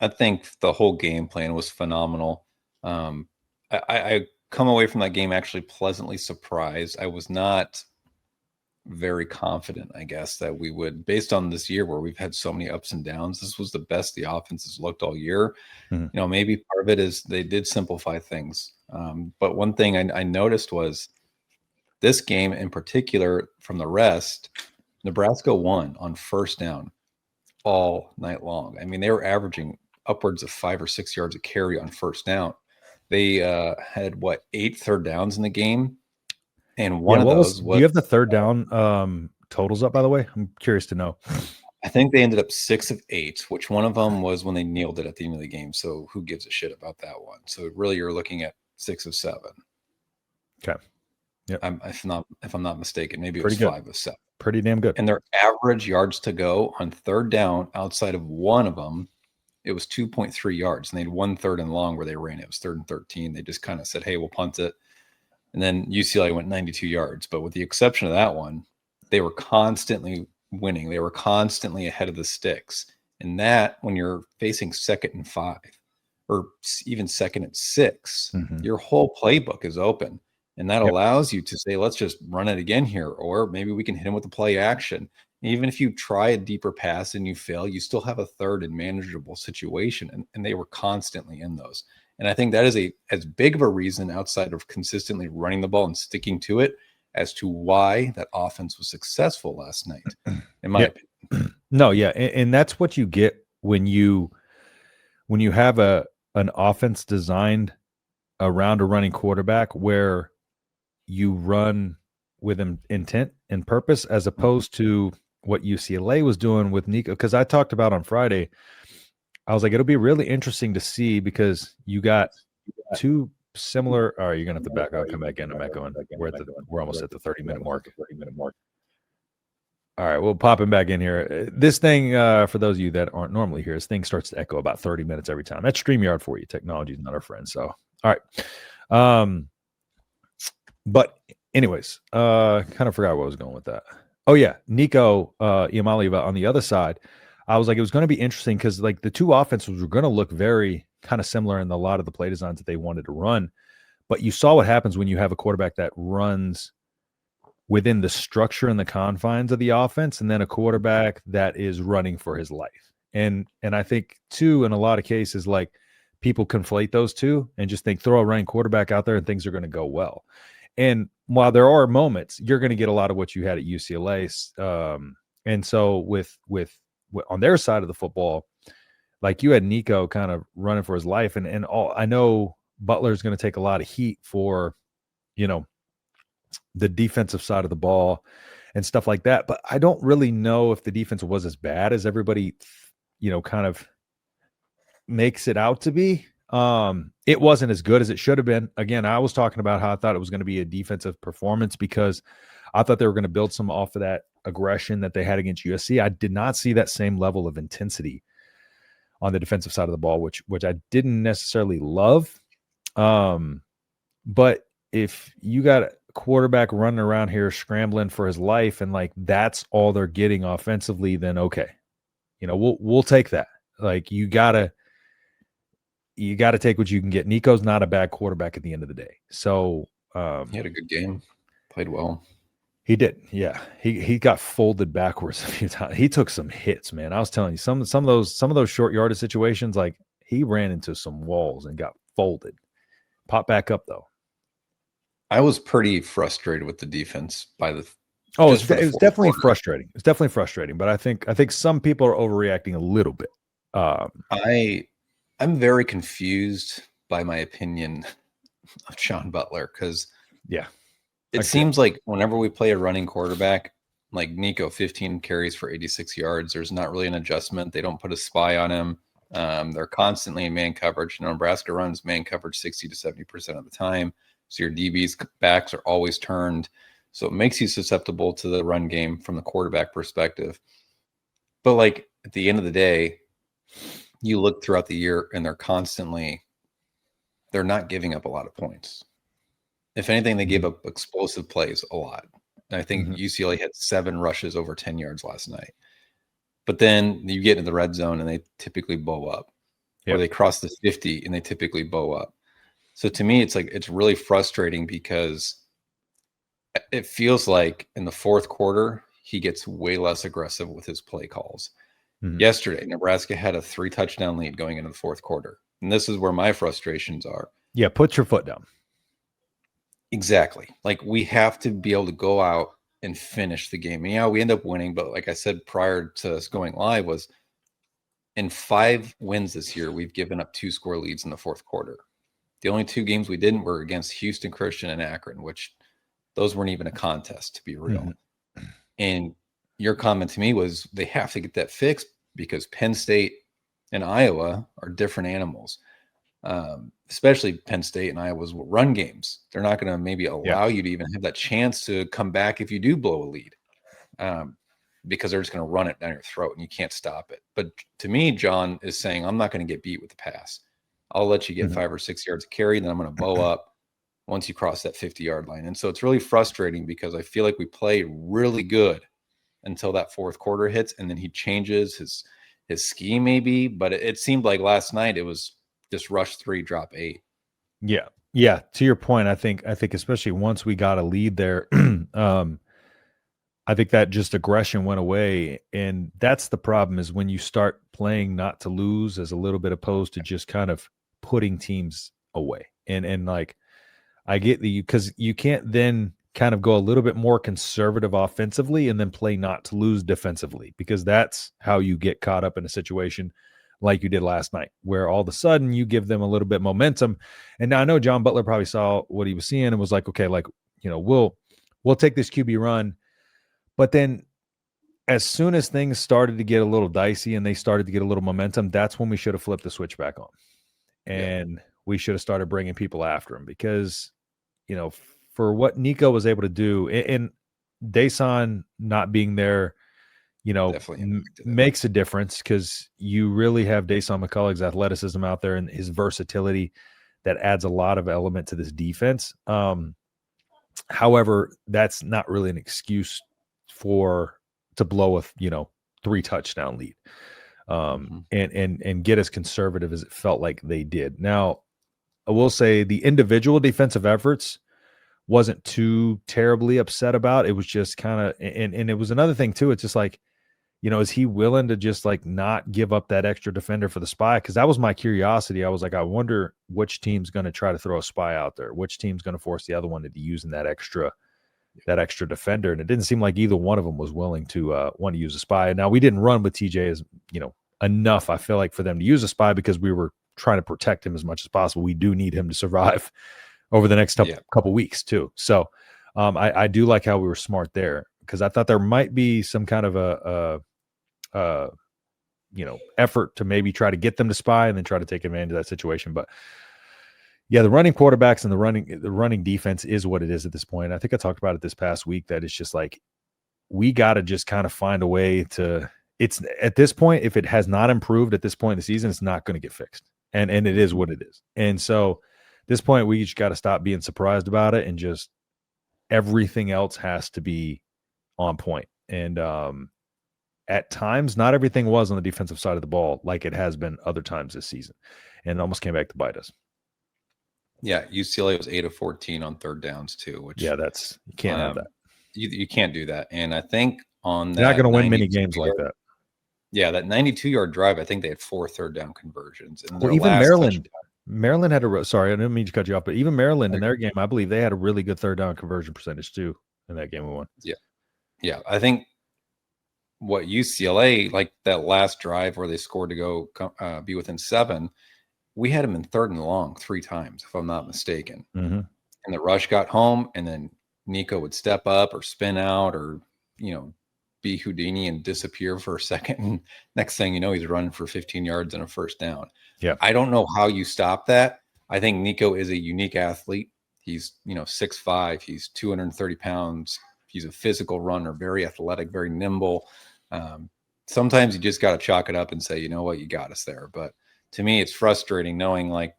I think the whole game plan was phenomenal. Um, I come away from that game actually pleasantly surprised. I was not very confident, I guess, that we would, based on this year where we've had so many ups and downs, this was the best the offense has looked all year. Mhm. Maybe part of it is they did simplify things. But one thing I noticed was this game in particular from the rest, Nebraska won on first down all night long. I mean, they were averaging upwards of 5 or 6 yards a carry on first down. They had what, 8 third downs in the game, and Yeah, one of those do was you have the third down totals up, by the way? I'm curious to know. I think they ended up 6 of 8, which one of them was when they nailed it at the end of the game. So who gives a shit about that one? So really, you're looking at 6 of 7. Okay. Yep. If I'm not mistaken, maybe it Pretty was good. 5 of 7. Pretty damn good. And their average yards to go on third down outside of one of them, it was 2.3 yards. And they had 1 third and long where they ran. It was 3rd and 13. They just kind of said, hey, we'll punt it. And then UCLA went 92 yards. But with the exception of that one, they were constantly winning. They were constantly ahead of the sticks. And that, when you're facing 2nd and 5 or even 2nd and 6, your whole playbook is open. And that allows you to say, let's just run it again here. Or maybe we can hit him with the play action. Even if you try a deeper pass and you fail, you still have a third and manageable situation. And they were constantly in those. And I think that is as big of a reason outside of consistently running the ball and sticking to it as to why that offense was successful last night, in my opinion. No, yeah. And that's what you get when you have an offense designed around a running quarterback where you run with intent and purpose, as opposed to what UCLA was doing with Nico. Because I talked about on Friday, I was like, it'll be really interesting to see, because you got two similar. All right, you're gonna have to back out, come back in. I'm back going. We're almost at the 30-minute mark. All right, we'll pop him back in here. This thing, for those of you that aren't normally here, this thing starts to echo about 30 minutes every time. That's StreamYard for you. Technology is not our friend. So, all right. But anyways, kind of forgot where I was going with that. Oh yeah, Nico Iamaleava on the other side. I was like, it was going to be interesting because like the two offenses were going to look very kind of similar in a lot of the play designs that they wanted to run. But you saw what happens when you have a quarterback that runs within the structure and the confines of the offense, and then a quarterback that is running for his life. And I think too, in a lot of cases, like people conflate those two and just think throw a running quarterback out there and things are going to go well. And while there are moments, you're going to get a lot of what you had at UCLA. And so with on their side of the football, like you had Nico kind of running for his life, and all I know Butler is going to take a lot of heat for, the defensive side of the ball and stuff like that. But I don't really know if the defense was as bad as everybody, kind of makes it out to be. It wasn't as good as it should have been. Again, I was talking about how I thought it was going to be a defensive performance because I thought they were going to build some off of that aggression that they had against USC. I did not see that same level of intensity on the defensive side of the ball, which I didn't necessarily love. But if you got a quarterback running around here scrambling for his life and like that's all they're getting offensively, then okay, we'll take that. Like you gotta take what you can get. Nico's not a bad quarterback at the end of the day. So he had a good game, played well. He did, yeah. He got folded backwards a few times. He took some hits, man. I was telling you, some of those short yardage situations, like he ran into some walls and got folded. Popped back up though. I was pretty frustrated with the defense by the. Oh, it was definitely frustrating. It's definitely frustrating, but I think some people are overreacting a little bit. I'm very confused by my opinion of Sean Butler because it seems like whenever we play a running quarterback like Nico, 15 carries for 86 yards, there's not really an adjustment. They don't put a spy on him. They're constantly in man coverage. Nebraska runs man coverage 60 to 70% of the time. So your DB's backs are always turned. So it makes you susceptible to the run game from the quarterback perspective. But like at the end of the day, you look throughout the year and they're not giving up a lot of points. If anything, they gave up explosive plays a lot. I think UCLA had 7 rushes over 10 yards last night. But then you get into the red zone and they typically blow up. or they cross the 50 and they typically bow up. So to me, it's really frustrating because it feels like in the fourth quarter, he gets way less aggressive with his play calls. Mhm. Yesterday, Nebraska had a 3-touchdown lead going into the fourth quarter. And this is where my frustrations are. Yeah, put your foot down. Exactly. Like, we have to be able to go out and finish the game. And yeah, we end up winning, but like I said prior to us going live, was in 5 wins this year, we've given up 2-score leads in the fourth quarter. The only 2 games we didn't were against Houston Christian and Akron, which those weren't even a contest, to be real. Mm-hmm. And your comment to me was they have to get that fixed because Penn State and Iowa are different animals. Especially Penn State and Iowa's run games. They're not going to maybe allow you to even have that chance to come back if you do blow a lead, because they're just going to run it down your throat and you can't stop it. But to me, John is saying, I'm not going to get beat with the pass. I'll let you get 5 or 6 yards of carry, then I'm going to bow up once you cross that 50-yard line. And so it's really frustrating because I feel like we play really good until that fourth quarter hits, and then he changes his scheme maybe. But it seemed like last night it was just rush 3, drop 8. Yeah. Yeah. To your point, I think especially once we got a lead there, I think that just aggression went away. And that's the problem, is when you start playing not to lose as a little bit opposed to just kind of putting teams away. And like, I get because you can't then kind of go a little bit more conservative offensively and then play not to lose defensively, because that's how you get caught up in a situation like you did last night, where all of a sudden you give them a little bit momentum. And now I know John Butler probably saw what he was seeing and was like, okay, like, we'll take this QB run. But then as soon as things started to get a little dicey and they started to get a little momentum, that's when we should have flipped the switch back on. And we should have started bringing people after him, because, for what Nico was able to do, and Dason not being there, makes a difference, because you really have Dason McCullough's athleticism out there and his versatility that adds a lot of element to this defense. However, that's not really an excuse to blow a 3-touchdown lead, and get as conservative as it felt like they did. Now, I will say the individual defensive efforts wasn't too terribly upset about. It was just kind of, and it was another thing too. It's just like, is he willing to just like not give up that extra defender for the spy? Because that was my curiosity. I was like, I wonder which team's going to try to throw a spy out there. Which team's going to force the other one into using that extra defender? And it didn't seem like either one of them was willing to want to use a spy. Now, we didn't run with TJ as enough, I feel like, for them to use a spy, because we were trying to protect him as much as possible. We do need him to survive over the next couple weeks too. So I do like how we were smart there, because I thought there might be some kind of a effort to maybe try to get them to spy and then try to take advantage of that situation. But yeah, the running quarterbacks and the running defense is what it is at this point. I think I talked about it this past week, that it's just like, we got to just kind of find a way to, it's at this point, if it has not improved at this point in the season, it's not going to get fixed. And it is what it is. And so at this point, we just got to stop being surprised about it, and just everything else has to be on point. And at times, not everything was on the defensive side of the ball like it has been other times this season, and it almost came back to bite us. Yeah, UCLA was 8 of 14 on third downs too. Which you can't have that. You can't do that. And I think on that, you're not going to win many games like that. Yeah, that 92-yard drive, I think they had 4 third-down conversions. And well, even Maryland had sorry, I didn't mean to cut you off, but even Maryland in their game, I believe they had a really good third-down conversion percentage too in that game we won. Yeah. I think what UCLA, like that last drive where they scored to go be within 7, we had them in 3rd and long 3 times, if I'm not mistaken. Mm-hmm. And the rush got home, and then Nico would step up or spin out or, be Houdini and disappear for a second. And next thing you know, he's running for 15 yards and a first down. Yeah. I don't know how you stop that. I think Nico is a unique athlete. He's, 6'5", he's 230 pounds. He's a physical runner, very athletic, very nimble. Sometimes you just got to chalk it up and say, you know what, you got us there. But to me, it's frustrating knowing like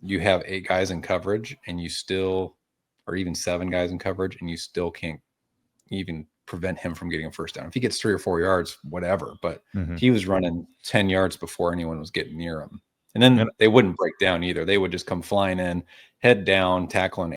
you have 8 guys in coverage and you still, or even 7 guys in coverage, and you still can't even prevent him from getting a first down. If he gets 3 or 4 yards, whatever. But he was running 10 yards before anyone was getting near him. And then And- they wouldn't break down either. They would just come flying in, head down, tackle an